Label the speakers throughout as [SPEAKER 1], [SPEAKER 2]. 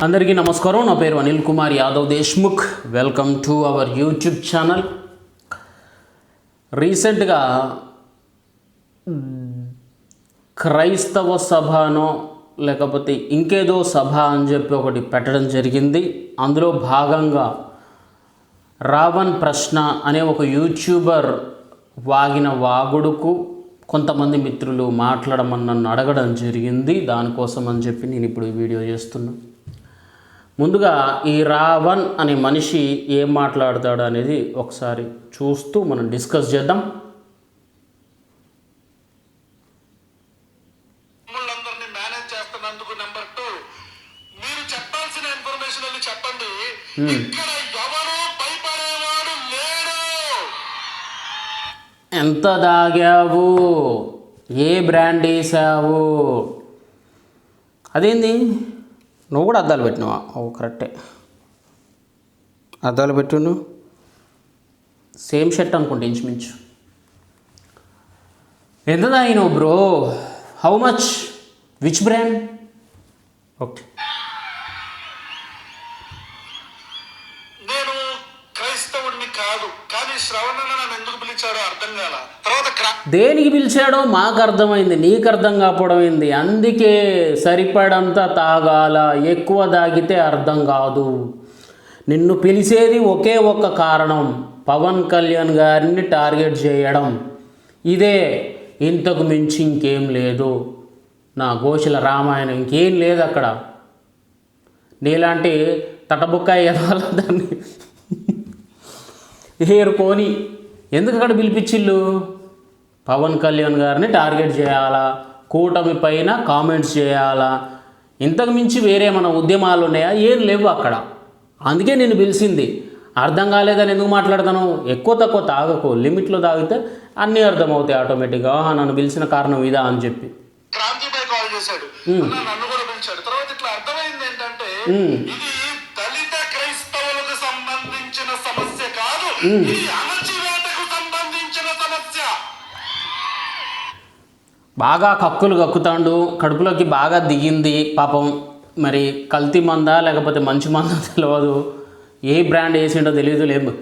[SPEAKER 1] అందరికీ నమస్కారం. నా పేరు Anil Kumar Yadav Deshmukh. Welcome to our YouTube channel. రీసెంట్గా క్రైస్తవ సభనో లేకపోతే ఇంకేదో సభ అని చెప్పి ఒకటి పెట్టడం జరిగింది. అందులో భాగంగా రావణ్ ప్రశ్న అనే ఒక యూట్యూబర్ వాగిన వాగుడుకు కొంతమంది మిత్రులు మాట్లాడమని నన్ను అడగడం జరిగింది. దానికోసం అని చెప్పి నేను ఇప్పుడు ఈ వీడియో చేస్తున్నా. ముందుగా ఈ రావణ్ అనే మనిషి ఏం మాట్లాడతాడు అనేది ఒకసారి చూస్తూ మనం డిస్కస్ చేద్దాం.
[SPEAKER 2] మేనేజ్ చేస్తున్నందుకు నెంబర్ 2 మీరు చెప్పాల్సిన ఇన్ఫర్మేషన్ అని చెప్పండి. ఇక్కడ ఎవరు భయపడేవాడు లేడు.
[SPEAKER 1] ఎంత తాగావు, ఏ బ్రాండ్ వేసావు, అదేంది నువ్వు కూడా అద్దాలు పెట్టినావా? ఓ కరెక్టే, అద్దాలు పెట్టు. సేమ్ షర్ట్ అనుకుంటే ఇంచుమించు. ఎంత తాగినావు bro? How much? Which brand? Okay,
[SPEAKER 2] నేను క్రైస్తవుడిని కాదు, కానీ శ్రవణ నన్ను ఎందుకు పిలిచాడో అర్థం కాల. తర్వాత
[SPEAKER 1] దేనికి పిలిచాడో మాకు అర్థమైంది, నీకు అర్థం కాకపోవడమైంది. అందుకే సరిపడంత తాగాల, ఎక్కువ తాగితే అర్థం కాదు. నిన్ను పిలిచేది ఒకే ఒక్క కారణం, పవన్ కళ్యాణ్ గారిని టార్గెట్ చేయడం. ఇదే, ఇంతకు మించి ఇంకేం లేదు. నా గోషల రామాయణం ఇంకేం లేదు అక్కడ. నీలాంటి తటబుక్కాయ ఎదవాల దాన్ని ఏరుకొని ఎందుకు అక్కడ పిలిపించిళ్ళు? పవన్ కళ్యాణ్ గారిని టార్గెట్ చేయాలా, కూటమి పైన కామెంట్స్ చేయాలా, ఇంతకు మించి వేరే మన ఉద్యమాలు ఉన్నాయా? ఏం లేవు అక్కడ. అందుకే నేను పిలిచింది. అర్థం కాలేదని ఎందుకు మాట్లాడతాను? ఎక్కువ తక్కువ తాగకు, లిమిట్లో తాగితే అన్నీ అర్థమవుతాయి ఆటోమేటిక్గా. నన్ను పిలిచిన కారణం ఇదా అని చెప్పి
[SPEAKER 2] క్రాంతిపై కాల్ చేశాడు, నన్ను కూడా పిలిచాడు. తర్వాత ఇట్లా అర్థమైంది ఏంటంటే ఇది దళిత క్రైస్తవులకు సంబంధించిన సమస్య కాదు, ఇది అణచివేతకు సంబంధించిన సమస్య.
[SPEAKER 1] బాగా కక్కులు కక్కుతాండు, కడుపులోకి బాగా దిగింది పాపం. మరి కల్తీ మందా లేకపోతే మంచి మందా తెలియదు, ఏ బ్రాండ్ వేసిండో తెలియదు. లేవు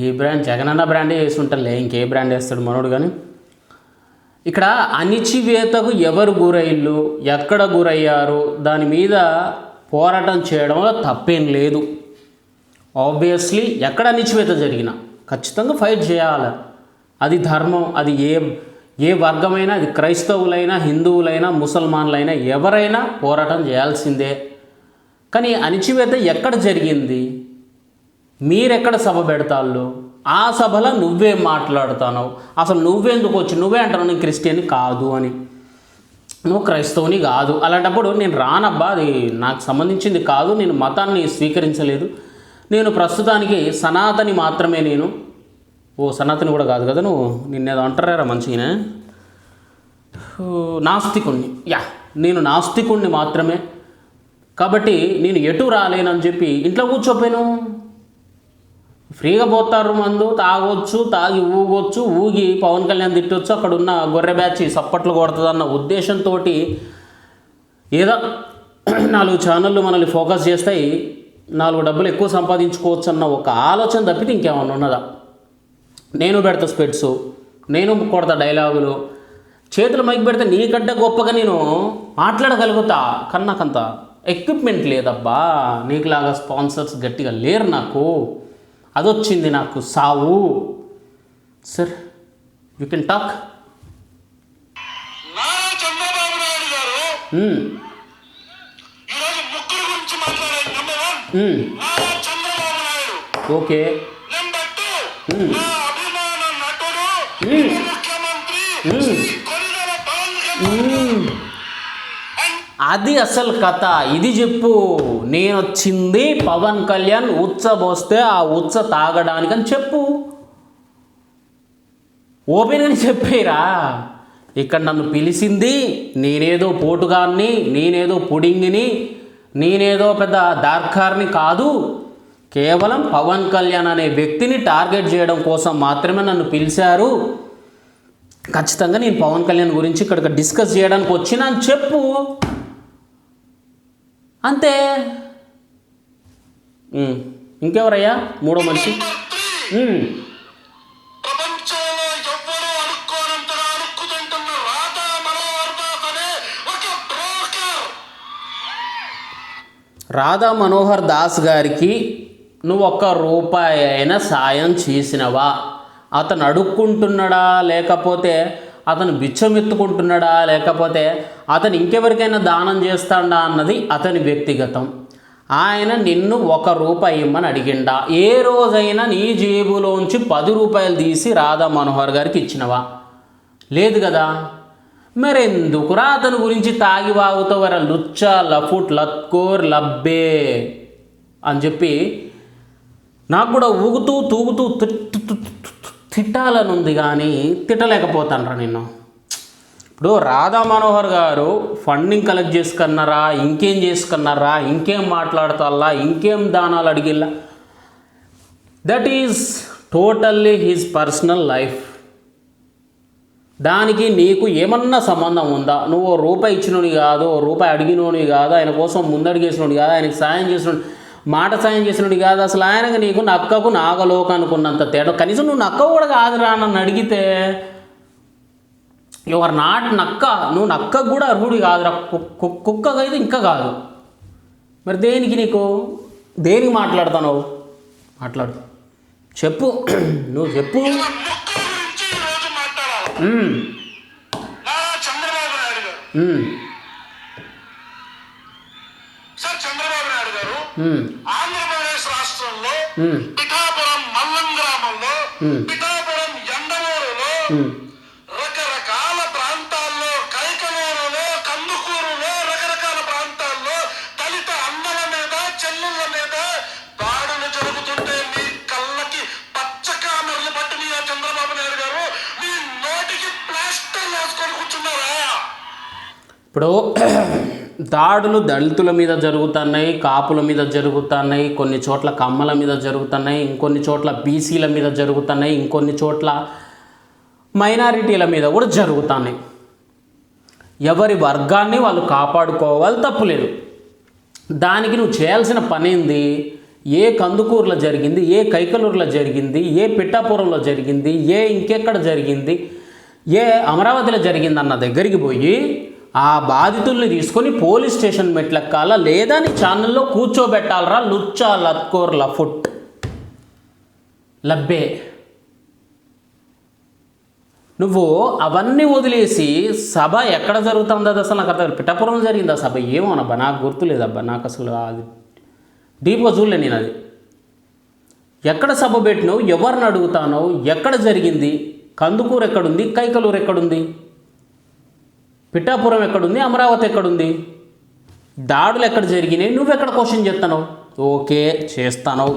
[SPEAKER 1] ఏ బ్రాండ్, జగనన్న బ్రాండే వేసి ఉంటారులే, ఇంకే బ్రాండ్ వేస్తాడు మనోడు. కానీ ఇక్కడ అణిచివేతకు ఎవరు గురయ్యారు, ఎక్కడ గురయ్యారు, దాని మీద పోరాటం చేయడంలో తప్పేం లేదు. ఆబ్వియస్లీ ఎక్కడ అణిచివేత జరిగినా ఖచ్చితంగా ఫైట్ చేయాలి. అది ధర్మం. అది ఏ వర్గమైనా, అది క్రైస్తవులైనా, హిందువులైనా, ముసల్మాన్లైనా ఎవరైనా పోరాటం చేయాల్సిందే. కానీ అణిచివేత ఎక్కడ జరిగింది? మీరెక్కడ సభ పెడతాళ్ళు? ఆ సభలో నువ్వేం మాట్లాడుతున్నావు? అసలు నువ్వెందుకు వచ్చి నువ్వే అంటావు నేను క్రిస్టియన్ కాదు అని, నువ్వు క్రైస్తవుని కాదు. అలాంటప్పుడు నేను రానబ్బా, అది నాకు సంబంధించింది కాదు, నేను మతాన్ని స్వీకరించలేదు, నేను ప్రస్తుతానికి సనాతని మాత్రమే. నేను ఓ సనాతని కూడా కాదు కదా నువ్వు, నిన్నేదో అంటారా మంచిగానే, నాస్తికుణ్ణి. నేను నాస్తికుణ్ణి మాత్రమే. కాబట్టి నేను ఎటు రాలేనని చెప్పి ఇంట్లో కూర్చోపోయాను. ఫ్రీగా పోతారు, మందు తాగొచ్చు, తాగి ఊగొచ్చు, ఊగి పవన్ కళ్యాణ్ తిట్టొచ్చు, అక్కడ ఉన్న గొర్రె బ్యాచ్ సప్పట్లు కొడుతుందన్న ఉద్దేశంతో ఏదో 4 ఛానళ్ళు మనల్ని ఫోకస్ చేస్తాయి, 4 డబ్బులు ఎక్కువ సంపాదించుకోవచ్చు అన్న ఒక ఆలోచన తప్పితే ఇంకేమన్నా ఉన్నదా? నేను పెడతా స్పెట్స్, నేను కొడతా డైలాగులు, చేతులు మైక్ పెడితే నీకంటే గొప్పగా నేను మాట్లాడగలుగుతా. కానీ నాకంత ఎక్విప్మెంట్ లేదబ్బా, నీకులాగా స్పాన్సర్స్ గట్టిగా లేరు నాకు. అదొచ్చింది నాకు సావు. Sir you can talk.
[SPEAKER 2] Chandrababu Naidu గారు ఈరోజు ముగ్గురు గురించి మాట్లాడారు. Number 1 Chandrababu Naidu.
[SPEAKER 1] Okay.
[SPEAKER 2] Number 2 నా అభిమాన నటుడు ముఖ్యమంత్రి కొనిదెల పవన్ కళ్యాణ్.
[SPEAKER 1] అది అసలు కథ. ఇది చెప్పు. నేను వచ్చింది పవన్ కళ్యాణ్ ఉచ్చబోస్తే ఆ ఉచ్చ తాగడానికని చెప్పు. ఓపెన్గా చెప్పేరా. ఇక్కడ నన్ను పిలిచింది నేనేదో పోటుగాన్ని, నేనేదో పుడింగిని, నేనేదో పెద్ద దార్కార్ని కాదు. కేవలం పవన్ కళ్యాణ్ అనే వ్యక్తిని టార్గెట్ చేయడం కోసం మాత్రమే నన్ను పిలిచారు. ఖచ్చితంగా నేను పవన్ కళ్యాణ్ గురించి ఇక్కడ డిస్కస్ చేయడానికి వచ్చినా అని చెప్పు. అంతే. ఇంకెవరయ్యా మూడో మనిషి?
[SPEAKER 2] నెంబర్ 3, ప్రపంచంలో ఎవ్వరూ అనుకోనంతగా అనుకుతుంటున్న రాధా మనోహర్ దాస్ అనే ఒక బ్రోకర్.
[SPEAKER 1] రాధా మనోహర్ దాస్ గారికి నువ్వు ₹1 అయినా సాయం చేసినవా? అతను అడుక్కుంటున్నాడా, లేకపోతే అతను బిచ్చమెత్తుకుంటున్నాడా, లేకపోతే అతను ఇంకెవరికైనా దానం చేస్తాడా అన్నది అతని వ్యక్తిగతం. ఆయన నిన్ను ₹1 ఇమ్మని అడిగిండా? ఏ రోజైనా నీ జేబులోంచి ₹10 తీసి రాధా మనోహర్ గారికి ఇచ్చినవా? లేదు కదా. మరెందుకురా అతని గురించి తాగి వాగుతావరా లుచ్చా లఫుట్ లత్కోర్ లబ్బే అని చెప్పి నాకు కూడా ఊగుతూ తూగుతూ తిట్టాలని ఉంది, కానీ తిట్టలేకపోతానరా నిన్ను. ఇప్పుడు రాధా మనోహర్ గారు ఫండింగ్ కలెక్ట్ చేసుకున్నారా, ఇంకేం చేసుకున్నారా, ఇంకేం మాట్లాడతాల్లా, ఇంకేం దానాలు అడిగిల్లా, that is totally his personal life. దానికి నీకు ఏమన్నా సంబంధం ఉందా? నువ్వు ₹1 ఇచ్చినోని కాదు, ₹1 అడిగినోని కాదు, ఆయన కోసం ముందడిగేసినోని కాదు, ఆయనకి సాయం చేసినోని, మాట సాయం చేసినోడి కాదు. అసలు ఆయనకు నీకు నక్కకు నాగలోక అనుకున్నంత తేడా. కనీసం నువ్వు నక్క కూడా కాదురా నన్ను అడిగితే. యువర్ నాట్ నక్క. నువ్వు నక్కకు కూడా అర్హుడి కాదురా, కుక్కకైతే ఇంకా కాదు. మరి దేనికి నీకు, దేనికి మాట్లాడతావు? మాట్లాడు, చెప్పు, నువ్వు చెప్పు.
[SPEAKER 2] చంద్రబాబు నాయుడు గారు ఆంధ్రప్రదేశ్ రాష్ట్రంలో పిఠాపురం మల్లం గ్రామంలో, పిఠాపురం ఎండమూరులో, రకరకాల ప్రాంతాల్లో, కైకలూరులో, కందుకూరులో, రకరకాల ప్రాంతాల్లో దళిత అన్నల మీద, చెల్లుళ్ళ మీద దాడులు జరుగుతుంటే మీ కళ్ళకి పచ్చ కామెర్లు పట్టిన చంద్రబాబు నాయుడు గారు మీ నోటికి ప్లాస్టర్ వేసుకొని కూర్చున్నారా?
[SPEAKER 1] ఇప్పుడు దాడులు దళితుల మీద జరుగుతున్నాయి, కాపుల మీద జరుగుతున్నాయి, కొన్ని చోట్ల కమ్మల మీద జరుగుతున్నాయి, ఇంకొన్ని చోట్ల బీసీల మీద జరుగుతున్నాయి, ఇంకొన్ని చోట్ల మైనారిటీల మీద కూడా జరుగుతున్నాయి. ఎవరి వర్గాన్ని వాళ్ళు కాపాడుకోవాలి, తప్పులేదు. దానికి నువ్వు చేయాల్సిన పని ఏంది? ఏ కందుకూరులో జరిగింది, ఏ కైకలూరులో జరిగింది, ఏ పిఠాపురంలో జరిగింది, ఏ ఇంకెక్కడ జరిగింది, ఏ అమరావతిలో జరిగింది అన్న దగ్గరికి పోయి ఆ బాధితుల్ని తీసుకొని పోలీస్ స్టేషన్ మెట్లెక్కాలా, లేదా నీ ఛానల్లో కూర్చోబెట్టాలరా లుచ్చా లత్కోర్ లఫుట్ లబ్బే. నువ్వు అవన్నీ వదిలేసి సభ ఎక్కడ జరుగుతుందో అసలు నాకు అర్థం. పిఠాపురంలో జరిగింది ఆ సభ, ఏమోనబ్బా నాకు గుర్తులేదబ్బా. నాకు అసలు అది డీప్గా చూడలే నేను. అది ఎక్కడ సభ పెట్టినావు, ఎవరిని అడుగుతానో, ఎక్కడ జరిగింది, కందుకూరు ఎక్కడుంది, కైకలూరు ఎక్కడుంది, పిఠాపురం ఎక్కడుంది, అమరావతి ఎక్కడుంది, దాడులు ఎక్కడ జరిగినాయి, నువ్వెక్కడ క్వశ్చన్ చేస్తావు? ఓకే చేస్తాను.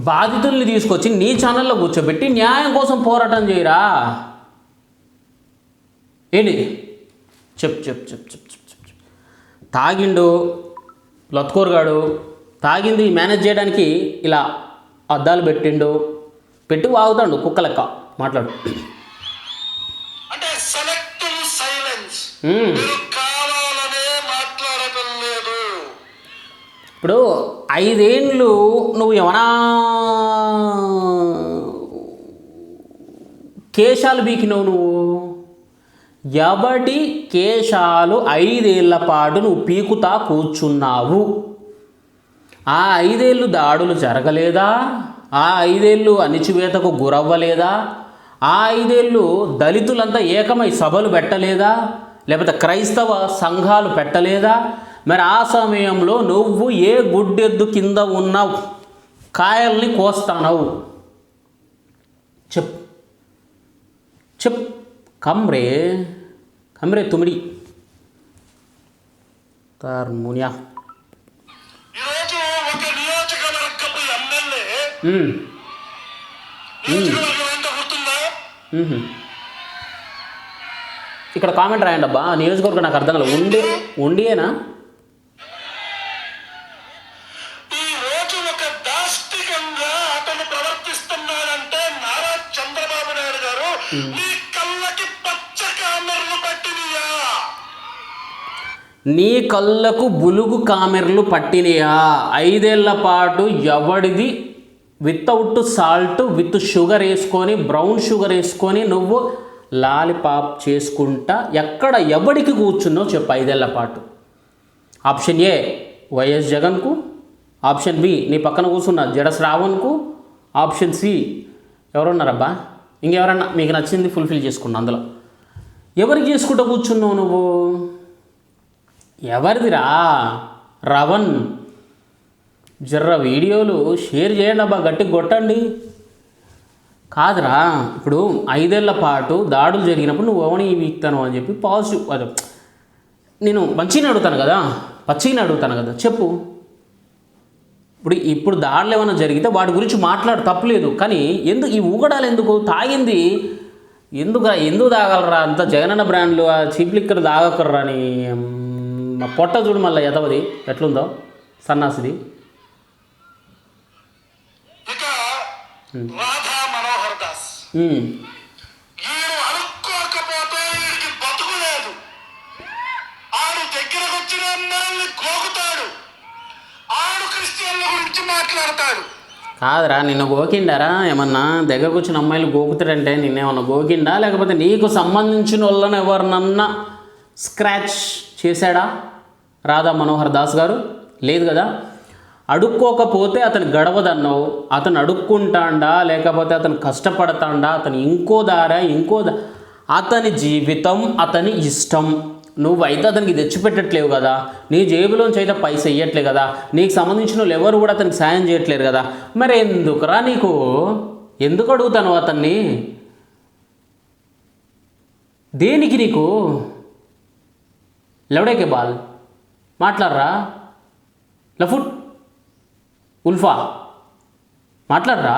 [SPEAKER 1] బాధితుల్ని తీసుకొచ్చి నీ ఛానల్లో కూర్చోబెట్టి న్యాయం కోసం పోరాటం చేయరా. ఏంటి చెప్ చెప్ చెప్ చెప్ చెప్ చెప్ తాగిండు లత్కోరుగాడు, తాగింది మేనేజ్ చేయడానికి ఇలా అద్దాలు పెట్టిండు, పెట్టి వాగుతాడు కుక్క లెక్క. మాట్లాడు.
[SPEAKER 2] అంటే సెలెక్టివ్ సైలెన్స్. కావాలనే మాట్లాడటం లేదు.
[SPEAKER 1] ఇప్పుడు 5 ఏళ్ళు నువ్వు ఏమన్నా కేశాలు బీకినావు. నువ్వు ఎవడి కేశాలు 5 ఏళ్ల పాటు నువ్వు పీకుతా కూర్చున్నావు. ఆ 5 ఏళ్ళు దాడులు జరగలేదా? ఆ 5 ఏళ్ళు అణిచివేతకు గురవ్వలేదా? ఆ 5 ఏళ్ళు దళితులంతా ఏకమై సభలు పెట్టలేదా? లేకపోతే క్రైస్తవ సంఘాలు పెట్టలేదా? మరి ఆ సమయంలో నువ్వు ఏ గుడ్డెద్దు కింద ఉన్నావు, కాయల్ని కోస్తానవు? చెప్ చెప్ కమ్రే కమ్రే తుమిడి తార్మునియా.
[SPEAKER 2] ఈరోజు ఒక నియోజకవర్గపు ఎమ్మెల్యే
[SPEAKER 1] ఇక్కడ కామెంట్ రాయండి అబ్బా. నియోజకవర్గం నాకు అర్థం కాలేదు. ఉండియేనా?
[SPEAKER 2] ఈ రోజు ఒక దాష్టికంగా అతను ప్రవర్తిస్తున్నాడంటే నారా చంద్రబాబు నాయుడు గారు నీ కళ్ళకి పచ్చ కామెర్లు పట్టినయా?
[SPEAKER 1] నీ కళ్ళకు బులుగు కామెర్లు పట్టినయా? 5 ఏళ్ల పాటు ఎవడిది వితౌట్ సాల్ట్ విత్ షుగర్ వేసుకొని, బ్రౌన్ షుగర్ వేసుకొని నువ్వు లాలిపాప్ చేసుకుంటా ఎక్కడ ఎవడికి కూర్చున్నావు చెప్పు 5 ఏళ్ల పాటు? ఆప్షన్ ఏ వైఎస్ జగన్కు, ఆప్షన్ బి నీ పక్కన కూర్చున్న జడ శ్రావణ్కు, ఆప్షన్ సి ఎవరున్నారబ్బా ఇంకెవరన్నా మీకు నచ్చింది ఫుల్ఫిల్ చేసుకున్నా అందులో. ఎవరికి చేసుకుంటూ కూర్చున్నావు నువ్వు? ఎవరిదిరా రవణ్? జర్ర వీడియోలు షేర్ చేయండి అబ్బా, గట్టిగా కొట్టండి. కాదురా, ఇప్పుడు 5 ఏళ్ల పాటు దాడులు జరిగినప్పుడు నువ్వు ఎవరిని వీక్తాను అని చెప్పి పాజిటివ్, అదే నేను మంచిగా అడుగుతాను కదా, పచ్చిగా అడుగుతాను కదా, చెప్పు. ఇప్పుడు దాడులు ఏమైనా జరిగితే వాటి గురించి మాట్లాడు, తప్పులేదు. కానీ ఎందుకు ఈ ఊగడాలు? ఎందుకు తాగింది? ఎందుకు తాగలరా అంత? జగనన్న బ్రాండ్లు ఆ చీప్ లిక్కర్ తాగకర్రా అని మా పొట్ట చూడు మళ్ళీ ఎదవది ఎట్లుందో సన్నాసిది.
[SPEAKER 2] ఇక రాధా మనోహర్ దాస్ ఈడు అడుక్కోకపోతే వీడికి బతుకు లేదు. ఆడు దగ్గరకు వచ్చిన అమ్మాయిల్ని గోకుతాడు, ఆడు క్రిస్టియన్ల గురించి మాట్లాడతాడు.
[SPEAKER 1] కాదురా, నిన్ను గోకిండారా ఏమన్నా? దగ్గరకు వచ్చిన అమ్మాయిలు గోకుతాడంటే నిన్నేమన్నా గోకిండా? లేకపోతే నీకు సంబంధించిన వాళ్ళని ఎవరినన్నా స్క్రాచ్ చేశాడా రాధా మనోహర్ దాస్ గారు? లేదు కదా. అడుక్కోకపోతే అతను గడవదన్నావు. అతను అడుక్కుంటాడా లేకపోతే అతను కష్టపడతాడా? అతను ఇంకో అతని జీవితం, అతని ఇష్టం. నువ్వైతే అతనికి తెచ్చిపెట్టట్లేవు కదా, నీ జేబులోంచి అయితే పైసా ఇవ్వట్లే కదా, నీకు సంబంధించిన వాళ్ళు ఎవరు కూడా అతనికి సాయం చేయట్లేరు కదా. మరి ఎందుకురా నీకు? ఎందుకు అడుగుతాను అతన్ని? దేనికి నీకు? లెవడేకే బాల్ మాట్లాడరా? లఫుట్ ఉల్ఫా మాట్లాడరా?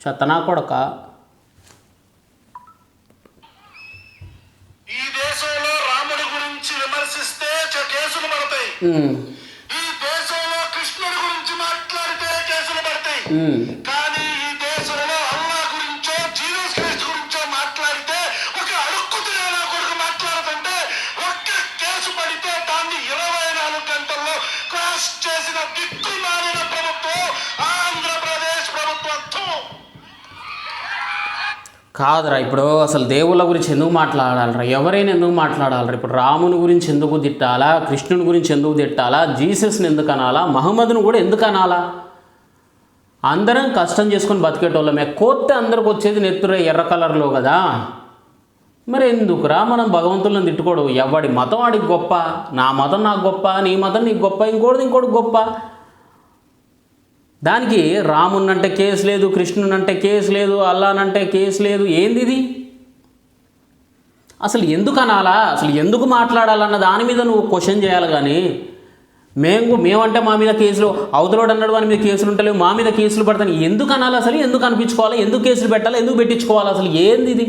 [SPEAKER 1] చెత్తనా కొడక.
[SPEAKER 2] ఈ దేశంలో రాముడి గురించి విమర్శిస్తే కేసులు పడతాయి. ఈ దేశంలో కృష్ణుడి గురించి మాట్లాడితే కేసులు పడతాయి. కానీ ఈ దేశంలో అల్లా గురించో జీసస్ క్రైస్ట్ గురించో మాట్లాడితే, ఒక అడుక్కు తినేలా కొడుకు మాట్లాడుతుంటే ఒక్క కేసు పడితే దాన్ని 24 గంటల్లో క్రాష్ చేసిన దిక్కుమాలిన ప్రభుత్వం ఆంధ్రప్రదేశ్ ప్రభుత్వం.
[SPEAKER 1] కాదురా, ఇప్పుడు అసలు దేవుళ్ళ గురించి ఎందుకు మాట్లాడాలరా? ఎవరైనా ఎందుకు మాట్లాడాలరా? ఇప్పుడు రాముని గురించి ఎందుకు తిట్టాలా? కృష్ణుని గురించి ఎందుకు తిట్టాలా? జీసస్ని ఎందుకు అనాలా? మహమ్మద్ను కూడా ఎందుకు అనాలా? అందరం కష్టం చేసుకొని బతికేటోళ్ళమే. కోత్తే అందరికి వచ్చేది నెత్తురే ఎర్ర కలర్లో కదా. మరి ఎందుకురా మనం భగవంతులను తిట్టుకోడు? ఎవడి మతం వాడికి గొప్ప, నా మతం నాకు గొప్ప, నీ మతం నీకు గొప్ప, ఇంకోటి గొప్ప. దానికి రామున్నంటే కేసు లేదు, కృష్ణునంటే కేసు లేదు, అల్లానంటే కేసు లేదు. ఏంది ఇది? అసలు ఎందుకు అనాలా? అసలు ఎందుకు మాట్లాడాలన్న దాని మీద నువ్వు క్వశ్చన్ చేయాలి. కానీ మేమంటే మా మీద కేసులు, అవతలోడు అన్నాడు వాని మీద కేసులు ఉంటలేవు, మా మీద కేసులు పడతాను. ఎందుకు అనాలి? అసలు ఎందుకు అనిపించుకోవాలి? ఎందుకు కేసులు పెట్టాలి? ఎందుకు పెట్టించుకోవాలి? అసలు ఏంది ఇది?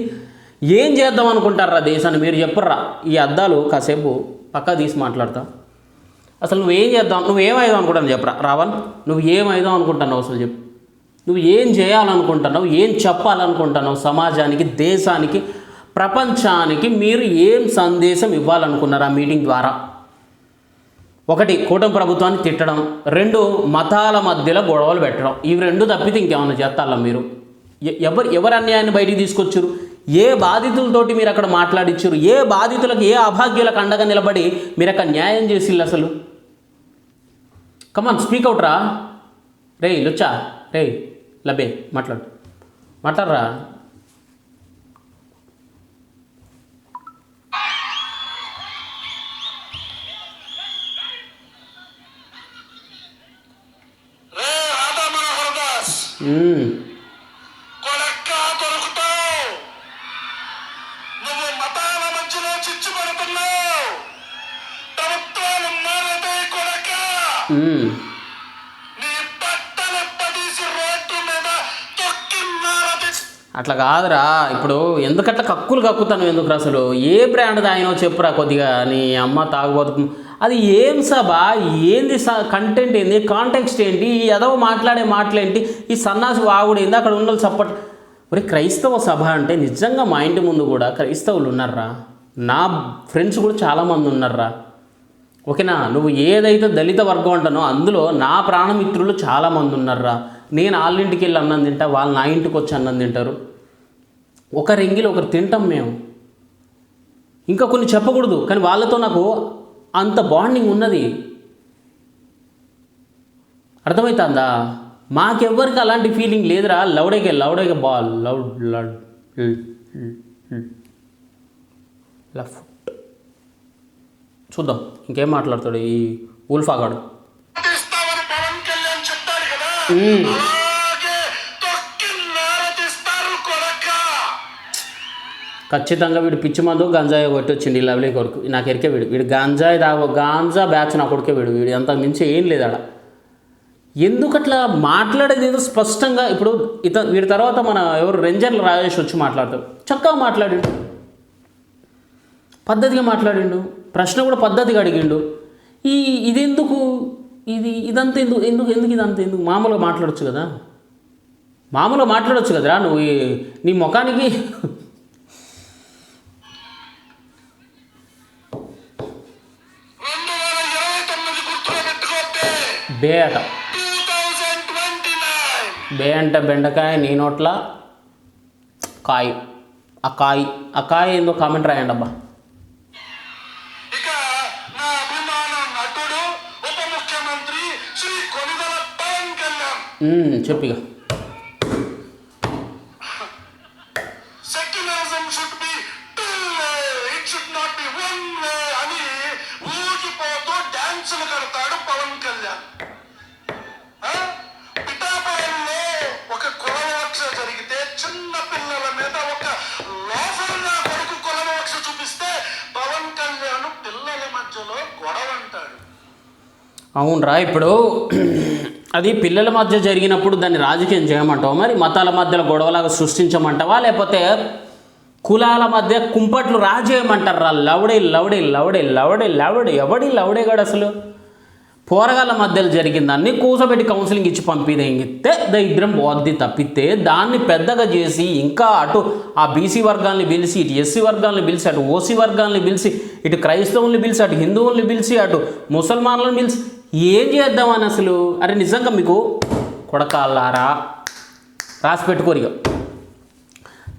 [SPEAKER 1] ఏం చేద్దాం అనుకుంటారా దేశాన్ని? మీరు చెప్పర్రా. ఈ అద్దాలు కాసేపు పక్కా తీసి మాట్లాడతా. అసలు నువ్వేం చేద్దాం, నువ్వేమైదాం అనుకుంటాను చెప్పరా రావణ్? నువ్వు ఏమైదాం అనుకుంటున్నావు అసలు చెప్పు. నువ్వు ఏం చేయాలనుకుంటున్నావు? ఏం చెప్పాలనుకుంటున్నావు సమాజానికి, దేశానికి, ప్రపంచానికి? మీరు ఏం సందేశం ఇవ్వాలనుకున్నారు ఆ మీటింగ్ ద్వారా? 1, కూటమి ప్రభుత్వాన్ని తిట్టడం, 2, మతాల మధ్యలో గొడవలు పెట్టడం. ఇవి 2 తప్పితే ఇంకేమన్నా చేస్తారా మీరు? ఎవరు అన్యాయాన్ని బయటికి తీసుకొచ్చారు? ఏ బాధితులతోటి మీరు అక్కడ మాట్లాడించారు? ఏ బాధితులకు, ఏ అభాగ్యులకు అండగా నిలబడి మీరు అక్కడ న్యాయం చేసిల్లు అసలు? కమాన్ స్పీక్ అవుట్ రా. రే లుచ్చా, రే లబే మాట్లాడరా.
[SPEAKER 2] కొడక్క దొరుకుతావు, నువ్వు మతాల మధ్యలో చిచ్చు పడుతున్నావు, ప్రభుత్వాలు మారతాయి కొడక్క. నీ బట్టలు పడేసి రోడ్డు మీద తొక్కి మారది.
[SPEAKER 1] అట్లా కాదురా. ఇప్పుడు ఎందుకట్లా కక్కులు కక్కుతాను ఎందుకు అసలు? ఏ బ్రాండ్ తాగినో చెప్పురా కొద్దిగా. నీ అమ్మ తాగబోతు అది ఏం సభా? ఏంది కంటెంట్ ఏంది? కాంటెక్స్ట్ ఏంటి? ఈ ఎదవ మాట్లాడే మాటలేంటి? ఈ సన్నాసి వాగుడు ఏంది? అక్కడ ఉన్న సపోర్ట్. మరి క్రైస్తవ సభ అంటే నిజంగా మా ఇంటి ముందు కూడా క్రైస్తవులు ఉన్నారా? నా ఫ్రెండ్స్ కూడా చాలామంది ఉన్నారురా. ఓకేనా, నువ్వు ఏదైతే దళిత వర్గం అంటానో అందులో నా ప్రాణమిత్రులు చాలామంది ఉన్నారురా. నేను వాళ్ళ ఇంటికి వెళ్ళి అన్నం తింటా, వాళ్ళు నా ఇంటికి వచ్చి అన్నం తింటారు. ఒకరి ఎంగిలి ఒకరు తింటాం మేము. ఇంకా కొన్ని చెప్పకూడదు, కానీ వాళ్ళతో నాకు అంత బాండింగ్ ఉన్నది. అర్థమవుతుందా? మాకెవ్వరికి అలాంటి ఫీలింగ్ లేదురా. లౌడేగా బాల్ లెఫ్ట్. చూద్దాం ఇంకేం మాట్లాడతాడు ఈ ఉల్ఫాగాడు.
[SPEAKER 2] తీస్తామని పవన్ కళ్యాణ్ చెప్తాడు కదా, అలాగే తొక్కి నారదీస్తారు కొడక.
[SPEAKER 1] ఖచ్చితంగా వీడు పిచ్చి మందు గంజాయి కొట్టి వచ్చింది ఈ లవ్లీ కొడుకు. నాకు ఎరికే వీడు గాంజా బ్యాచ్ నా కొడుకే వీడు అంత మించి ఏం లేదు ఆడ. ఎందుకట్లా మాట్లాడేది ఏదో స్పష్టంగా. ఇప్పుడు వీడి తర్వాత మన ఎవరు రేంజర్ల రాజేష్ వచ్చి మాట్లాడతాడు. చక్కగా మాట్లాడిండు, పద్ధతిగా మాట్లాడిండు, ప్రశ్న కూడా పద్ధతిగా అడిగిండు. ఇదెందుకు ఇదంతా ఎందుకు ఇదంతా ఎందుకు? మామూలుగా మాట్లాడొచ్చు కదరా నువ్వు నీ ముఖానికి. బే అట, బే అంటే బెండకాయ, నీ నోట్ల కాయ. ఆ కాయ ఏందో కామెంట్ రాయండి అబ్బా.
[SPEAKER 2] ఇక నా అభిమాన నటుడు ఉప ముఖ్యమంత్రి శ్రీ కొనిదెల పవన్ కళ్యాణ్
[SPEAKER 1] చెప్పిగా.
[SPEAKER 2] Secularism should be two way, it should not be one way అని ఊగిపోతూ డాన్సులు కడతాడు పవన్ కళ్యాణ్. పిఠాపురంలో ఒక కులవివక్ష జరిగితే చిన్న పిల్లల మీద ఒక లోఫర్గా కొడుకు కులవివక్ష చూపిస్తే పవన్ కళ్యాణ్ పిల్లల మధ్యలో గొడవ అంటాడు.
[SPEAKER 1] అవునరా, ఇప్పుడు అది పిల్లల మధ్య జరిగినప్పుడు దాన్ని రాజకీయం చేయమంటావా? మరి మతాల మధ్యలో గొడవలాగా సృష్టించమంటావా? లేకపోతే కులాల మధ్య కుంపట్లు రాజేయమంటారా? లవడే ఎవడి లవడేగాడు అసలు? పోరగాళ్ళ మధ్యలో జరిగిందాన్ని కూసబెట్టి కౌన్సిలింగ్ ఇచ్చి పంపితే దరిద్రం పోద్ది తప్పితే దాన్ని పెద్దగా చేసి ఇంకా అటు ఆ బీసీ వర్గాల్ని పిలిచి, ఇటు ఎస్సీ వర్గాల్ని పిలిచి, అటు ఓసీ వర్గాల్ని పిలిచి, ఇటు క్రైస్తవుల్ని పిలిచి, అటు హిందువుల్ని పిలిచి, అటు ముసల్మాన్లను పిలిచి ఏం చేద్దామని అసలు? అరే నిజంగా మీకు కొడకాలారా రాసి పెట్టుకోరిగా.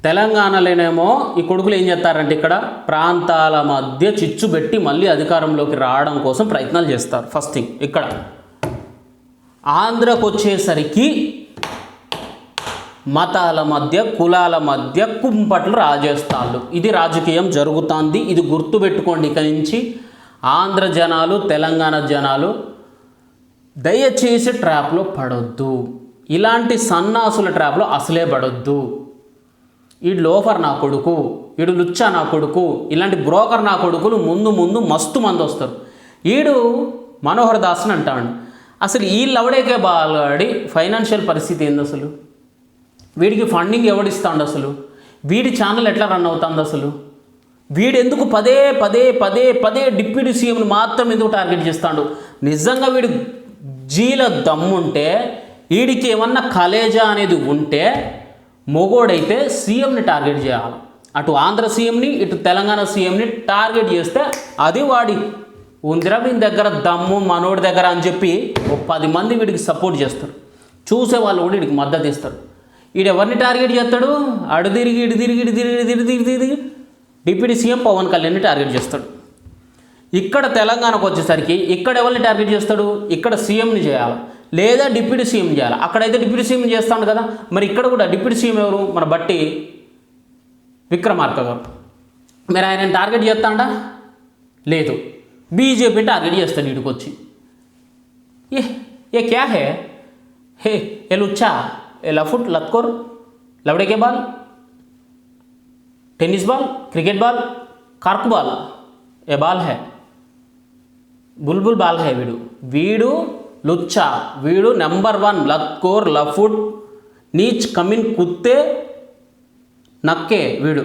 [SPEAKER 1] తెలంగాణలోనేమో ఈ కొడుకులు ఏం చేస్తారంటే ఇక్కడ ప్రాంతాల మధ్య చిచ్చు పెట్టి మళ్ళీ అధికారంలోకి రావడం కోసం ప్రయత్నాలు చేస్తారు. First thing. ఇక్కడ ఆంధ్రకు వచ్చేసరికి మతాల మధ్య కులాల మధ్య కుంపట్లు రాజేస్తాళ్ళు. ఇది రాజకీయం జరుగుతుంది. ఇది గుర్తుపెట్టుకోండి. ఇక నుంచి ఆంధ్ర జనాలు, తెలంగాణ జనాలు దయచేసి ట్రాప్లో పడొద్దు. ఇలాంటి సన్నాసుల ట్రాప్లో అసలే పడొద్దు. ఈడు లోఫర్ నా కొడుకు, ఈడు లుచ్చా నా కొడుకు, ఇలాంటి బ్రోకర్ నా కొడుకులు ముందు మస్తు మంది వస్తారు. ఈడు మనోహర్ దాస్ని అంటాడు. అసలు ఈ లవడేకే బాగాడి ఫైనాన్షియల్ పరిస్థితి ఏంది అసలు? వీడికి ఫండింగ్ ఎవడిస్తాడు అసలు? వీడి ఛానల్ ఎట్లా రన్ అవుతుంది అసలు? వీడెందుకు పదే డిప్యూటీ సీఎంని మాత్రం ఎందుకు టార్గెట్ చేస్తాడు? నిజంగా వీడు జీల దమ్ముంటే, వీడికి ఏమన్నా కలేజా అనేది ఉంటే మొగోడైతే సీఎంని టార్గెట్ చేయాలి. అటు ఆంధ్ర సీఎంని, ఇటు తెలంగాణ సీఎంని టార్గెట్ చేస్తే అది వాడి ఉందిరా వీని దగ్గర దమ్ము, మనోడి దగ్గర అని చెప్పి ఒక 10 మంది వీడికి సపోర్ట్ చేస్తారు. చూసే వాళ్ళు కూడా వీడికి మద్దతు ఇస్తారు. వీడు ఎవరిని టార్గెట్ చేస్తాడు? అడు తిరిగి డిప్యూటీ సీఎం పవన్ కళ్యాణ్ని టార్గెట్ చేస్తాడు. ఇక్కడ తెలంగాణకు వచ్చేసరికి ఇక్కడ ఎవరిని టార్గెట్ చేస్తాడు? ఇక్కడ సీఎంని చేయాలి, లేదా డిప్యూటీ సీఎం చేయాలి. అక్కడైతే డిప్యూటీ సీఎం చేస్తాడు కదా, మరి ఇక్కడ కూడా డిప్యూటీ సీఎం ఎవరు? మన బట్టి విక్రమార్క గారు. మరి ఆయన టార్గెట్ చేస్తాడా? లేదు, బీజేపీ టార్గెట్ చేస్తాడు వీడికి వచ్చి. ఏ క్యా హే ఏ లుచ్చా, ఏ లఫుట్ లత్కోర్, లవడేకే ball, tennis ball, cricket ball, cork ball, ఏ బాల్ హే, బుల్బుల్ బాల్ హే. వీడు లుచ్చా, వీడు నెంబర్ 1 లత్కోర్, లఫుట్, నీచ్, కమిన్, కుత్తే, నక్కే. వీడు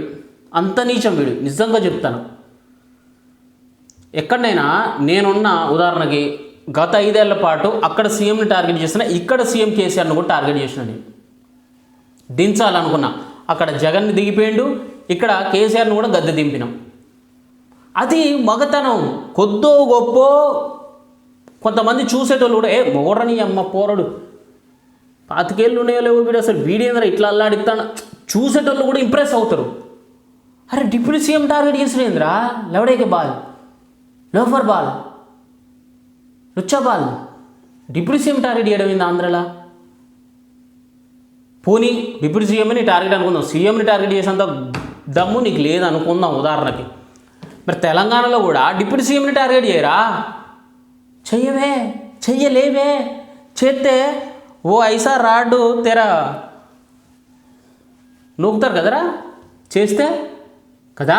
[SPEAKER 1] అంత నీచం వీడు. నిజంగా చెప్తాను. ఎక్కడైనా నేనున్న ఉదాహరణకి గత 5 ఏళ్ల పాటు అక్కడ సీఎంని టార్గెట్ చేసిన, ఇక్కడ సీఎం కేసీఆర్ని కూడా టార్గెట్ చేసిన. నేను దించాలనుకున్నా, అక్కడ జగన్ని దిగిపోయిండు, ఇక్కడ కేసీఆర్ని కూడా గద్దె దింపినాం. అది మగతనం. కొద్దో గొప్ప కొంతమంది చూసేటోళ్ళు కూడా మొగడని అమ్మ పోరడు 25 ఏళ్ళు ఉన్నాయో లేవో వీడు అసలు వీడేంద్ర ఇట్లా అల్లాడిస్తాను చూసేటోళ్ళు కూడా ఇంప్రెస్ అవుతారు. అరే డిప్యూటీ సీఎం టార్గెట్ చేసినేంద్రా, లవడేకే బాల్, లోఫర్ బాల్, రుచ్చా బాల్, డిప్యూటీ సీఎం టార్గెట్ చేయడం ఏంది ఆంధ్రలో? పోనీ డిప్యూటీ సీఎంని టార్గెట్ అనుకుందాం, సీఎంని టార్గెట్ చేసేంత దమ్ము నీకు లేదు అనుకుందాం ఉదాహరణకి. మరి తెలంగాణలో కూడా డిప్యూటీ సీఎంని టార్గెట్ చేయరా? చెయ్యవే, చెయ్యలేవే. చేస్తే ఓ ఐసా రాడ్డు తెరా నూకుతారు కదరా చేస్తే కదా.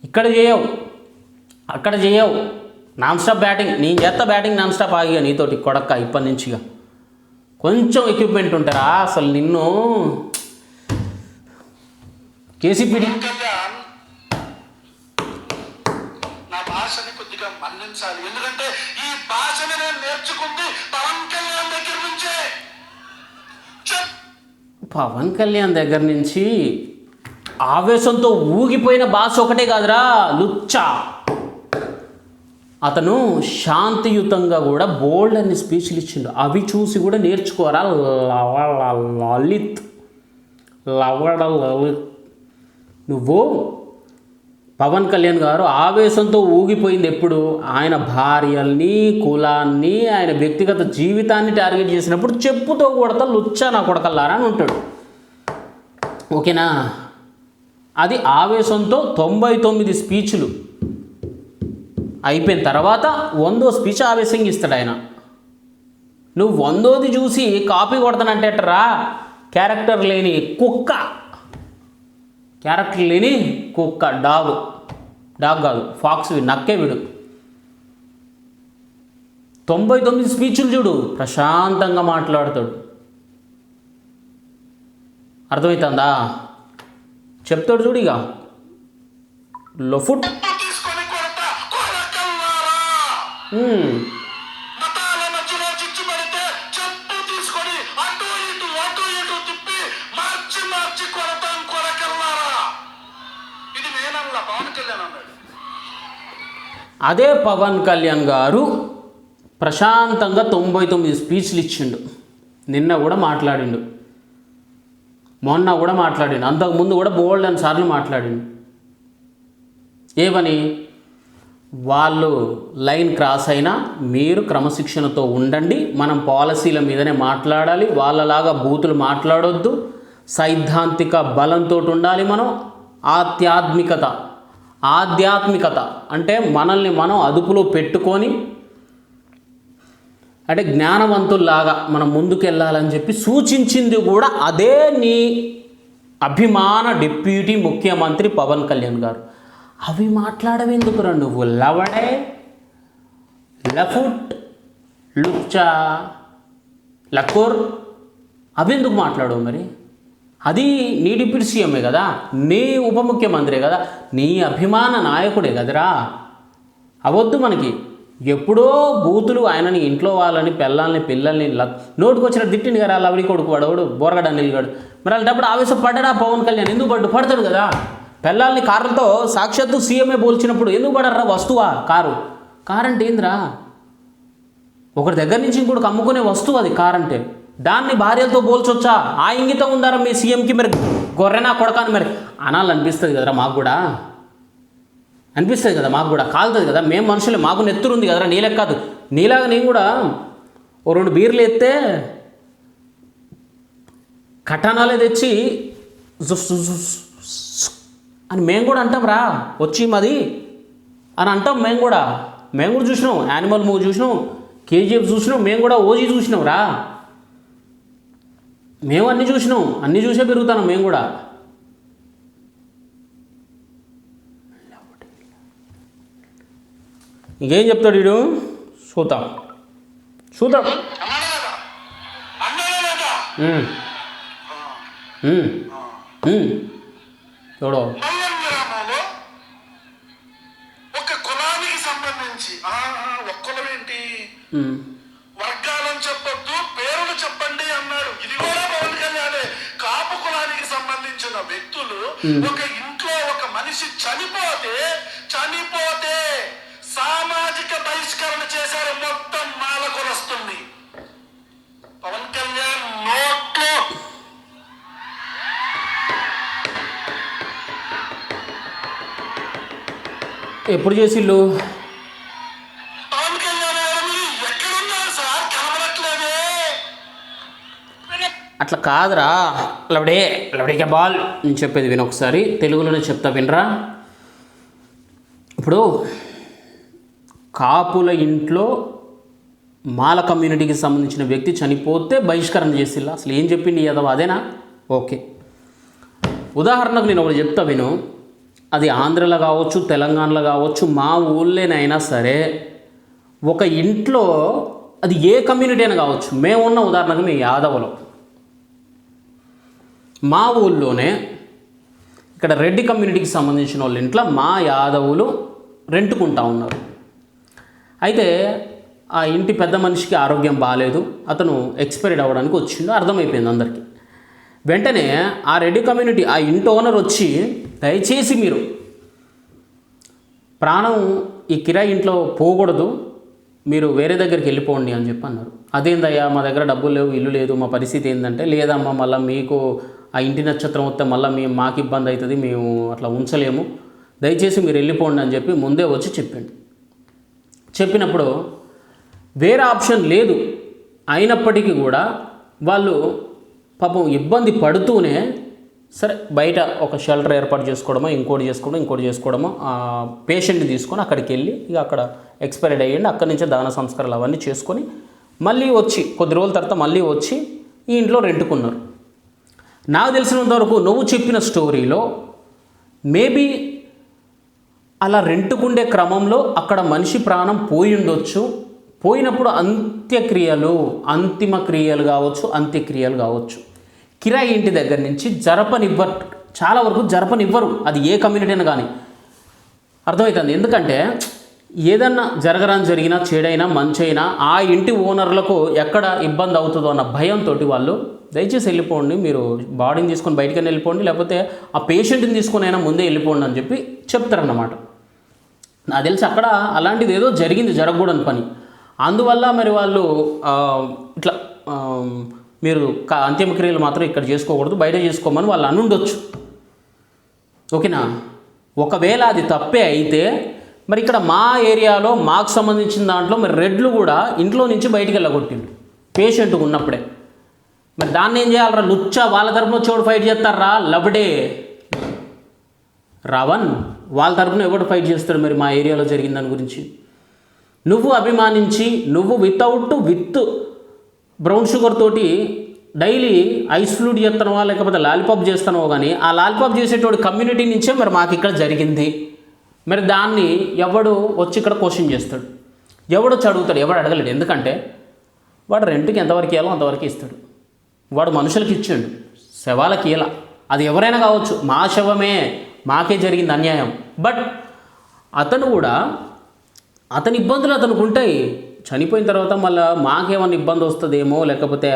[SPEAKER 1] ఇక్కడ చేయవు, అక్కడ చేయవు, నాన్ స్టాప్ బ్యాటింగ్. నేను చేస్తా బ్యాటింగ్ నాన్ స్టాప్ ఆగిగా నీతోటి కొడక్క ఇప్పటి నుంచిగా. కొంచెం ఎక్విప్మెంట్ ఉంటారా అసలు నిన్ను కేసీపీడి.
[SPEAKER 2] నా భాషని కొద్దిగా మన్నించాలి, ఎందుకంటే ఈ భాషని నేను నేర్చుకుంది పవన్ కళ్యాణ్ దగ్గర నుంచే.
[SPEAKER 1] పవన్ కళ్యాణ్ దగ్గర నుంచి ఆవేశంతో ఊగిపోయిన భాష ఒకటే కాదురా లుచ్చా. అతను శాంతియుతంగా కూడా బోల్డ్ అన్ని స్పీచ్లు ఇచ్చిండు, అవి చూసి కూడా నేర్చుకోరా. లలిత్ లలిత్ నువ్వు పవన్ కళ్యాణ్ గారు ఆవేశంతో ఊగిపోయింది ఎప్పుడు? ఆయన భార్యల్ని, కులాన్ని, ఆయన వ్యక్తిగత జీవితాన్ని టార్గెట్ చేసినప్పుడు చెప్పుతో కొడతా లుచ్చా నా కొడకల్లారా అని ఉంటాడు. ఓకేనా? అది ఆవేశంతో 99 స్పీచ్లు అయిపోయిన తర్వాత 100వ స్పీచ్ ఆవేశంగా ఇస్తాడు ఆయన. నువ్వు 100ది చూసి కాపీ కొడతానంటే రా. క్యారెక్టర్ లేని కుక్క, క్యారెక్టర్ లేని కుక్క, డాగ్ కాదు ఫాక్స్, నక్కే వీడు. 99 స్పీచ్లు చూడు, ప్రశాంతంగా మాట్లాడతాడు. అర్థమవుతుందా? చెప్తాడు చూడు ఇక లొఫుట్.
[SPEAKER 2] మతాల మధ్యలో చిచ్చు పెడితే చెప్పు తీసుకొని అటు ఇటు తిప్పి మార్చి కొడతాం కొరకల్లారా. ఇది నేనల్లా, పవన్ కళ్యాణ్ అన్నాడు.
[SPEAKER 1] అదే పవన్ కళ్యాణ్ గారు ప్రశాంతంగా 99 స్పీచ్లు ఇచ్చిండు. నిన్న కూడా మాట్లాడిండు, మొన్న కూడా మాట్లాడిండు, అంతకుముందు కూడా బోల్డ్ అని సార్లు మాట్లాడిండు. ఏమని? వాళ్ళు లైన్ క్రాస్ అయినా మీరు క్రమశిక్షణతో ఉండండి, మనం పాలసీల మీదనే మాట్లాడాలి, వాళ్ళలాగా బూతులు మాట్లాడొద్దు, సైద్ధాంతిక బలంతో ఉండాలి. మనం ఆధ్యాత్మికత అంటే మనల్ని మనం అదుపులో పెట్టుకొని, అంటే జ్ఞానవంతుల్లాగా మనం ముందుకెళ్ళాలని చెప్పి సూచించింది కూడా అదే నీ అభిమాన డిప్యూటీ ముఖ్యమంత్రి పవన్ కళ్యాణ్ గారు. అవి మాట్లాడవేందుకురా నువ్వు? లవడే, లఫుట్, లుచ్చా, లకోర్, అవి ఎందుకు మాట్లాడవు మరి? అది నీ డిప్యూటీ సీఎంఏ కదా, నీ ఉప ముఖ్యమంత్రి కదా, నీ అభిమాన నాయకుడే కదరా. అవద్దు మనకి. ఎప్పుడో బూతులు ఆయనని, ఇంట్లో వాళ్ళని, పిల్లల్ని నోటుకు వచ్చిన తిట్టింది కదా లవడి కొడుకు వాడవాడు బోరగడ నిలగాడు. మరి అలాంటప్పుడు ఆవేశపడ్డా పవన్ కళ్యాణ్? ఎందుకు పడతాడు కదా. పిల్లల్ని కార్లతో సాక్షాత్తు సీఎంఏ పోల్చినప్పుడు ఎందుకు పడరా? వస్తువా కారు అంటే ఏందిరా? ఒకరి దగ్గర నుంచి ఇంకోటికి అమ్ముకునే వస్తువు అది కార్ అంటే. దాన్ని భార్యలతో పోల్చొచ్చా? ఆ ఇంగితం ఉందారా మీ సీఎంకి? మరి గొర్రెనా కొడకాని మరి అనాలనిపిస్తుంది కదరా, మాకు కూడా అనిపిస్తుంది కదా, మాకు కూడా కాలుతుంది కదా. మేము మనుషులే, మాకు నెత్తురు ఉంది కదరా, నీళ్ళకి కాదు. నీలాగా నేను కూడా ఓ 2 బీర్లు ఎత్తే కటానాలే తెచ్చి అని మేము కూడా అంటాం రా, వచ్చి మాది అని అంటాం. మేము కూడా చూసినాం, యానిమల్ మూవీ చూసినాం, కేజీఎఫ్ చూసినాం, మేము కూడా ఓజీ చూసినాం రా. మేము అన్నీ చూసినాం, అన్నీ చూసే పెరుగుతాం మేము కూడా. ఇంకేం చెప్తాడు వీడు? చూద్దాం చూడు.
[SPEAKER 2] ఒక కులానికి సంబంధించి ఒక్కలమేంటి, వర్గాలను చెప్పొద్దు, పేరులు చెప్పండి అన్నాడు. ఇది కూడా ఒక ఇంట్లో ఒక మనిషి చనిపోతే సామాజిక బహిష్కరణ చేశారు, మొత్తం మాలకు వస్తుంది. పవన్ కళ్యాణ్ నోట్లో
[SPEAKER 1] ఎప్పుడు చేసిళ్ళు?
[SPEAKER 2] పవన్ కళ్యాణ్ గారు మీరు ఎక్కడున్నారు సార్? కనబడట్లేదే.
[SPEAKER 1] అట్లా కాదురా లవడే బాల్. నేను చెప్పేది విను ఒకసారి, తెలుగులోనే చెప్తా వినరా. ఇప్పుడు కాపుల ఇంట్లో మాల కమ్యూనిటీకి సంబంధించిన వ్యక్తి చనిపోతే బహిష్కరణ చేసిల్లా. అసలు ఏం చెప్పింది యాదవ్? అదేనా? ఓకే, ఉదాహరణకు నేను ఒకటి చెప్తా విను. అది ఆంధ్రలో కావచ్చు, తెలంగాణలో కావచ్చు, మా ఊళ్ళోనైనా సరే ఒక ఇంట్లో అది ఏ కమ్యూనిటీ అయినా కావచ్చు. మేమున్న ఉదాహరణకు మేము యాదవులు, మా ఊళ్ళోనే ఇక్కడ రెడ్డి కమ్యూనిటీకి సంబంధించిన వాళ్ళ ఇంట్లో మా యాదవులు రెంటుకుంటా ఉన్నారు. అయితే ఆ ఇంటి పెద్ద మనిషికి ఆరోగ్యం బాగాలేదు, అతను ఎక్స్పైర్డ్ అవ్వడానికి వచ్చిండు, అర్థమైపోయింది అందరికీ. వెంటనే ఆ రెడ్డి కమ్యూనిటీ ఆ ఇంటి ఓనర్ వచ్చి, దయచేసి మీరు ప్రాణం ఈ కిరాయి ఇంట్లో పోకూడదు, మీరు వేరే దగ్గరికి వెళ్ళిపోండి అని చెప్పి అన్నారు. అదేందయ్యా, మా దగ్గర డబ్బులు లేవు, ఇల్లు లేదు, మా పరిస్థితి ఏంటంటే, లేదమ్మా మళ్ళీ మీకు ఆ ఇంటి నక్షత్రం వస్తే మళ్ళీ మాకు ఇబ్బంది అవుతుంది, మేము అట్లా ఉంచలేము, దయచేసి మీరు వెళ్ళిపోండి అని చెప్పి ముందే వచ్చి చెప్పిండు. చెప్పినప్పుడు వేరే ఆప్షన్ లేదు, అయినప్పటికీ కూడా వాళ్ళు పాపం ఇబ్బంది పడుతూనే సరే బయట ఒక షెల్టర్ ఏర్పాటు చేసుకోవడమో ఇంకోటి చేసుకోవడమో ఆ పేషెంట్ని తీసుకొని అక్కడికి వెళ్ళి ఇక అక్కడ ఎక్స్పైర్డ్ అయ్యండి, అక్కడి నుంచే దహన సంస్కారాలు అవన్నీ చేసుకొని మళ్ళీ వచ్చి కొద్ది రోజుల తర్వాత మళ్ళీ వచ్చి ఈ ఇంట్లో రెంటుకున్నారు. నాకు తెలిసినంతవరకు నువ్వు చెప్పిన స్టోరీలో మేబీ అలా రెంటుకుండే క్రమంలో అక్కడ మనిషి ప్రాణం పోయి ఉండొచ్చు. పోయినప్పుడు అంతిమ క్రియలు కావచ్చు, కిరాయి ఇంటి దగ్గర నుంచి చాలా వరకు జరపనివ్వరు, అది ఏ కమ్యూనిటీ అయినా కానీ. అర్థమవుతుంది. ఎందుకంటే ఏదన్నా జరిగినా చెడైనా మంచైనా ఆ ఇంటి ఓనర్లకు ఎక్కడ ఇబ్బంది అవుతుందో అన్న భయంతో వాళ్ళు దయచేసి వెళ్ళిపోండి, మీరు బాడీని తీసుకొని బయటికైనా వెళ్ళిపోండి, లేకపోతే ఆ పేషెంట్ని తీసుకొని అయినా ముందే వెళ్ళిపోండి అని చెప్పి చెప్తారన్నమాట. నాకు తెలిసి అక్కడ అలాంటిది ఏదో జరగకూడని పని. అందువల్ల మరి వాళ్ళు ఇట్లా మీరు అంత్యక్రియలు మాత్రం ఇక్కడ చేసుకోకూడదు, బయట చేసుకోమని వాళ్ళు అనుండొచ్చు. ఓకేనా? ఒకవేళ అది తప్పే అయితే మరి ఇక్కడ మా ఏరియాలో మాకు సంబంధించిన దాంట్లో మరి రెడ్లు కూడా ఇంట్లో నుంచి బయటికి వెళ్ళగొట్టిండు పేషెంట్కి ఉన్నప్పుడే. మరి దాన్ని ఏం చేయాలరా? లుచ్చా వాళ్ళ తరపున వచ్చేవాడు ఫైట్ చేస్తారా? లబడే రావణ్ వాళ్ళ తరపున ఎవడు ఫైట్ చేస్తాడు? మరి మా ఏరియాలో జరిగిన దాని గురించి నువ్వు అభిమానించి నువ్వు విత్ బ్రౌన్ షుగర్ తోటి డైలీ ఐస్ ఫ్లూట్ చేస్తున్నావా లేకపోతే లాలీపాప్ చేస్తున్నావో, కానీ ఆ లాలీపాప్ చేసేటోడు కమ్యూనిటీ నుంచే మరి మాకు ఇక్కడ జరిగింది. మరి దాన్ని ఎవడు వచ్చి ఇక్కడ క్వశ్చన్ చేస్తాడు? ఎవడు చదువుతాడు? ఎవడు అడగలేడు. ఎందుకంటే వాడు రెంట్కి ఎంతవరకు ఇవ్వాలో అంతవరకు ఇస్తాడు. వాడు మనుషులకి ఇచ్చాడు, శవాలకి ఇలా. అది ఎవరైనా కావచ్చు, మా శవమే, మాకే జరిగింది అన్యాయం. బట్ అతను కూడా అతని ఇబ్బందులు అతనికి ఉంటాయి. చనిపోయిన తర్వాత మళ్ళీ మాకేమన్నా ఇబ్బంది వస్తుందేమో, లేకపోతే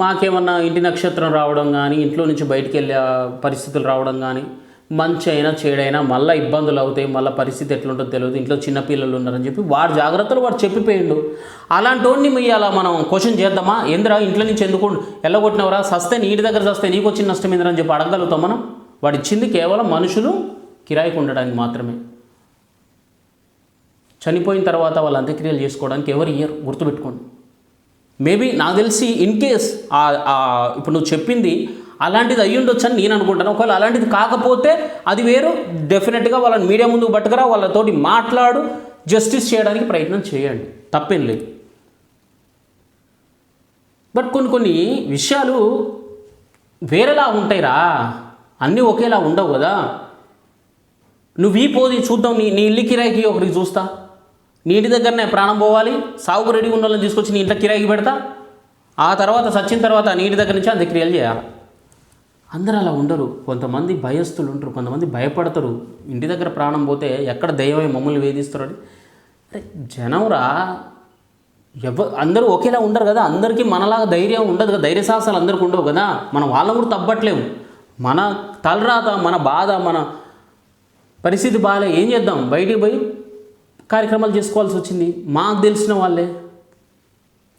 [SPEAKER 1] మాకేమన్నా ఇంటి నక్షత్రం రావడం కానీ, ఇంట్లో నుంచి బయటికి వెళ్ళే పరిస్థితులు రావడం కానీ, మంచి అయినా చెడైనా మళ్ళీ ఇబ్బందులు అవుతాయి, మళ్ళీ పరిస్థితి ఎట్లుంటుందో తెలియదు, ఇంట్లో చిన్నపిల్లలు ఉన్నారని చెప్పి వాడి జాగ్రత్తలు వాడు చెప్పిపోయిండు. అలాంటి వాడిని అలా మనం క్వశ్చన్ చేద్దామా? ఏందిరా ఇంట్లో నుంచి ఎందుకు వెళ్ళగొట్టినవరా? సస్తే నీటి దగ్గర సస్తే నీకు వచ్చిన నష్టం ఏందిరా అని చెప్పి అడగలుగుతాం మనం? వాడు ఇచ్చింది కేవలం మనుషులు కిరాయికి ఉండడానికి మాత్రమే. చనిపోయిన తర్వాత వాళ్ళు అంత్యక్రియలు చేసుకోవడానికి ఎవరు ఇయ్యరు, గుర్తుపెట్టుకోండి. మేబీ నాకు తెలిసి ఇన్ కేస్ ఇప్పుడు నువ్వు చెప్పింది అలాంటిది అయ్యి ఉండొచ్చు అని నేను అనుకుంటాను. ఒకవేళ అలాంటిది కాకపోతే అది వేరు. డెఫినెట్గా వాళ్ళని మీడియా ముందుకు పట్టుకురా, వాళ్ళతోటి మాట్లాడు, జస్టిస్ చేయడానికి ప్రయత్నం చేయండి, తప్పేం లేదు. బట్ కొన్ని విషయాలు వేరేలా ఉంటాయిరా, అన్నీ ఒకేలా ఉండవు కదా. నువ్వు ఈ పోది చూద్దాం, నీ ఇల్లు కిరాయికి ఒకరికి చూస్తా, నీ ఇంటి దగ్గరనే ప్రాణం పోవాలి, సాగుకు రెడీ ఉన్న వాళ్ళని తీసుకొచ్చి నీ ఇంట్లో కిరాయికి పెడతా, ఆ తర్వాత చచ్చిన తర్వాత నీ ఇంటి దగ్గర నుంచి అంత్యక్రియలు చేయాలి. అందరూ అలా ఉండరు. కొంతమంది భయస్థులు ఉంటారు, కొంతమంది భయపడతారు. ఇంటి దగ్గర ప్రాణం పోతే ఎక్కడ దైవమే మమ్మల్ని వేధిస్తారని. అరే జనంరా, అందరూ ఒకేలా ఉండరు కదా. అందరికీ మనలాగా ధైర్యం ఉండదు కదా, ధైర్య సాహసాలు అందరికీ ఉండవు కదా. మనం వాళ్ళని కూడా తప్పట్లేము. మన తలరాత, మన బాధ, మన పరిస్థితి బాగా ఏం చేద్దాం, బయటికి పోయి కార్యక్రమాలు చేసుకోవాల్సి వచ్చింది. మాకు తెలిసిన వాళ్ళే,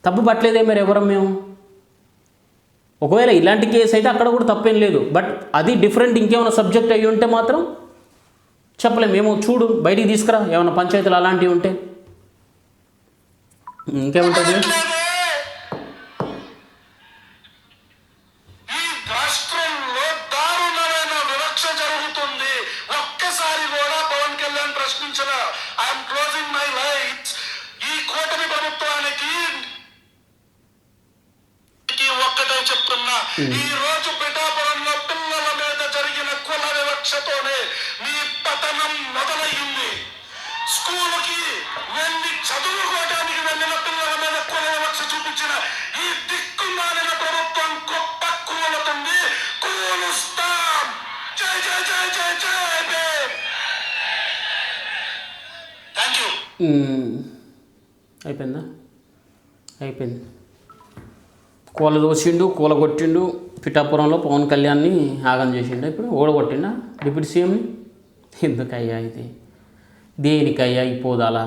[SPEAKER 1] తప్పు పట్టలేదే మరి ఎవరం మేము. ఒకవేళ ఇలాంటి కేసు అయితే అక్కడ కూడా తప్పేం లేదు, బట్ అది డిఫరెంట్ ఇంకేమైనా సబ్జెక్ట్ అయ్యి ఉంటే మాత్రం చెప్పలేము. మేము చూడు బయటికి తీసుకురా ఏమైనా పంచాయతీలు అలాంటివి ఉంటే. ఇంకేముంటుంది?
[SPEAKER 2] ఈ రాష్ట్రంలో దారుణమైన వివక్ష జరుగుతుంది. ఒక్కసారి కూడా పవన్ కళ్యాణ్ ప్రశ్నించిన ఐఎమ్ క్లోజింగ్ మై లైట్స్. ఈ కూటమి ప్రభుత్వానికి ఒక్కటే చెప్తున్నా, ఈ రోజు పిఠాపురంలో పిల్లల మీద జరిగిన కుల వివక్షతోనే మీ పతనం మొదలయ్యింది. స్కూలుకి వెళ్ళి చదువుకోవడానికి వెళ్ళిన పిల్లల మీద కుల వివక్ష చూపించిన ఈ దిక్కుమాలిన ప్రభుత్వం గొప్ప కూలుతుంది. కూలుస్తాం. జై జై జై జై జై భీమ్. Thank you.
[SPEAKER 1] అయిపోయిందా? అయిపోయింది. కూల దోసిండు, కూల కొట్టిండు. పిఠాపురంలో పవన్ కళ్యాణ్ని ఆగం చేసిండు. ఇప్పుడు ఓడగొట్టిండా డిప్యూటీ సీఎంని. ఎందుకయ్యా ఇది? దేనికయ్యా ఈ పోదాలా?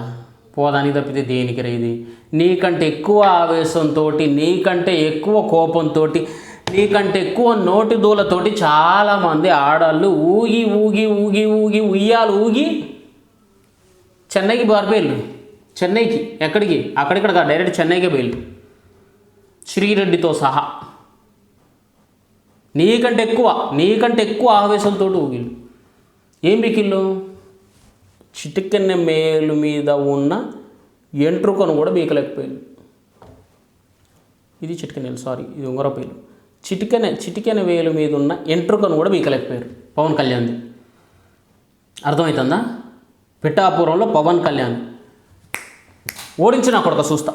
[SPEAKER 1] పోదానికి తప్పితే దేనికి రేది? నీకంటే ఎక్కువ ఆవేశంతో, నీకంటే ఎక్కువ కోపంతో, నీకంటే ఎక్కువ నోటి దూలతోటి చాలామంది ఆడాళ్ళు ఊగి ఊగి ఊగి ఊగి ఉయ్యాలు ఊగి చెన్నైకి బారిపోయారు. చెన్నైకి ఎక్కడికి? అక్కడిక్కడ డైరెక్ట్ చెన్నైకే పోయారు, శ్రీరెడ్డితో సహా. నీకంటే ఎక్కువ ఆవేశంతో ఊగిళ్ళు. ఏం బికిళ్ళు? చిటికెన్న మేలు మీద ఉన్న ఎంట్రుకను కూడా బీకలేకపోయారు. ఇది చిటికెన, సారీ ఇది ఉంగరపేలు. చిటికెన వేలు మీద ఉన్న ఎంట్రుకను కూడా బీకలేకపోయారు పవన్ కళ్యాణ్ది. అర్థమవుతుందా? పిఠాపురంలో పవన్ కళ్యాణ్ ఓడించు, నా కొడుక చూస్తా,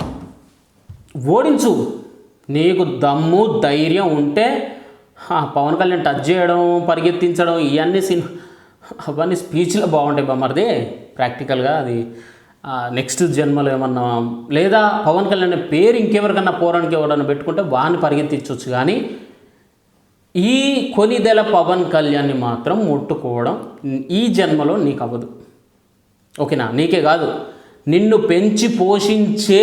[SPEAKER 1] ఓడించు. నీకు దమ్ము ధైర్యం ఉంటే పవన్ కళ్యాణ్ టచ్ చేయడం, పరిగెత్తించడం ఇవన్నీ అవన్నీ స్పీచ్లో బాగుంటాయి బామ్మర్ది. ప్రాక్టికల్గా అది నెక్స్ట్ జన్మలో ఏమన్నా, లేదా పవన్ కళ్యాణ్ పేరు ఇంకెవరికన్నా పోరానికి ఎవరన్నా పెట్టుకుంటే వాడిని పరిగెత్తించవచ్చు. కానీ ఈ కొనిదెల పవన్ కళ్యాణ్ని మాత్రం ముట్టుకోవడం ఈ జన్మలో నీకు అవ్వదు. ఓకేనా? నీకే కాదు, నిన్ను పెంచి పోషించే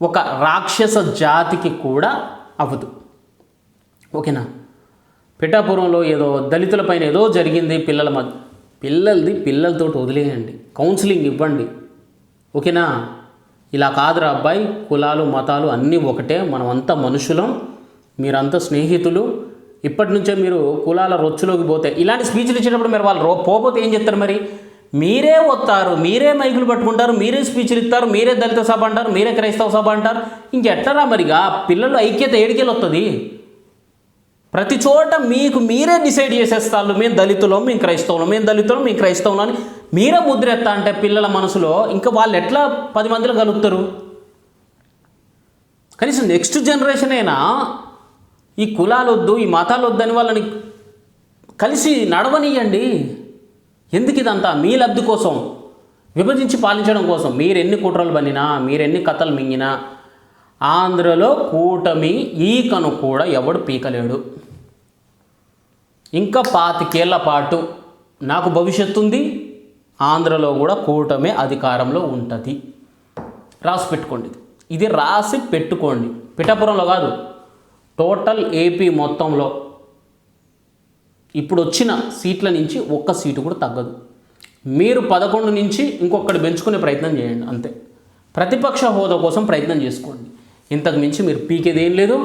[SPEAKER 1] ఒక రాక్షస జాతికి కూడా అవ్వదు. ఓకేనా? పిఠాపురంలో ఏదో దళితులపైన ఏదో జరిగింది, పిల్లలతో వదిలేయండి, కౌన్సిలింగ్ ఇవ్వండి. ఓకేనా? ఇలా కాదురా అబ్బాయి, కులాలు మతాలు అన్నీ ఒకటే, మనమంతా మనుషులం, మీరంతా స్నేహితులు. ఇప్పటి నుంచే మీరు కులాల రొచ్చులోకి పోతే ఇలాంటి స్పీచ్లు ఇచ్చేటప్పుడు మీరు వాళ్ళు పోతే ఏం చెప్తారు? మరి మీరే వస్తారు, మీరే మైకులు పట్టుకుంటారు, మీరే స్పీచ్లు ఇస్తారు, మీరే దళిత సభ అంటారు, మీరే క్రైస్తవ సభ అంటారు. ఇంకెట్లరా మరిగా పిల్లలు ఐక్యత ఏడికెళ్ళి వస్తుంది? ప్రతి చోట మీకు మీరే డిసైడ్ చేసేస్తారు, మేము దళితులం, మేము క్రైస్తవులం, మేము దళితులం, మేము క్రైస్తవులం అని మీరే ముద్ర ఎత్తా అంటే పిల్లల మనసులో ఇంకా వాళ్ళు ఎట్లా 10 మందిలో కలుగుతారు? కనీసం నెక్స్ట్ జనరేషన్ అయినా ఈ కులాలు వద్దు, ఈ మతాలు వద్దని వాళ్ళని కలిసి నడవనియండి. ఎందుకు ఇదంతా? మీ లబ్ధి కోసం, విభజించి పాలించడం కోసం. మీరెన్ని కుట్రలు బన్నినా, మీరెన్ని కథలు మింగినా ఆంధ్రలో కూటమి ఈకను కూడా ఎవడు పీకలేడు. ఇంకా 25 ఏళ్ల పాటు నాకు భవిష్యత్తు ఉంది. ఆంధ్రలో కూడా కూటమి అధికారంలో ఉంటుంది. రాసి పెట్టుకోండి, ఇది రాసి పెట్టుకోండి. పిఠాపురంలో కాదు, టోటల్ ఏపీ మొత్తంలో ఇప్పుడు వచ్చిన సీట్ల నుంచి ఒక్క సీటు కూడా తగ్గదు. మీరు 11 నుంచి ఇంకొకటి పెంచుకునే ప్రయత్నం చేయండి అంతే. ప్రతిపక్ష హోదా కోసం ప్రయత్నం చేసుకోండి. ఇంతకు మించి మీరు పీకేది ఏం లేదు.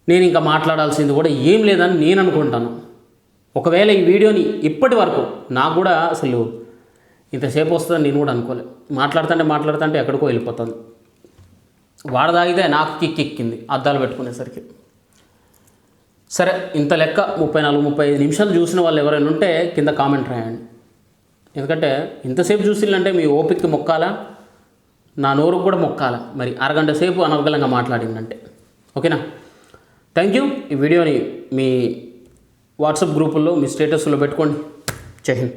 [SPEAKER 1] నేను ఇంకా మాట్లాడాల్సింది కూడా ఏం లేదని నేను అనుకుంటాను. ఒకవేళ ఈ వీడియోని ఇప్పటి వరకు నాకు కూడా అసలు ఇంతసేపు వస్తుందని నేను కూడా అనుకోలేదు. మాట్లాడుతుంటే ఎక్కడికో వెళ్ళిపోతాను. వాడ తాగితే నాకు కిక్కింది అద్దాలు పెట్టుకునేసరికి. సరే, ఇంత లెక్క 34-35 నిమిషాలు చూసిన వాళ్ళు ఎవరైనా ఉంటే కింద కామెంట్ రాయండి. ఎందుకంటే ఇంతసేపు చూసిల్లంటే మీ ఓపికకి మొక్కాలా, నా నోరుకు కూడా మొక్కాలా. మరి అరగంట సేపు అనర్గళంగా మాట్లాడిందంటే. ఓకేనా? Thank you. ఈ వీడియోని మీ వాట్సాప్ గ్రూపుల్లో, మీ స్టేటస్లో పెట్టుకోండి. జై హింద్.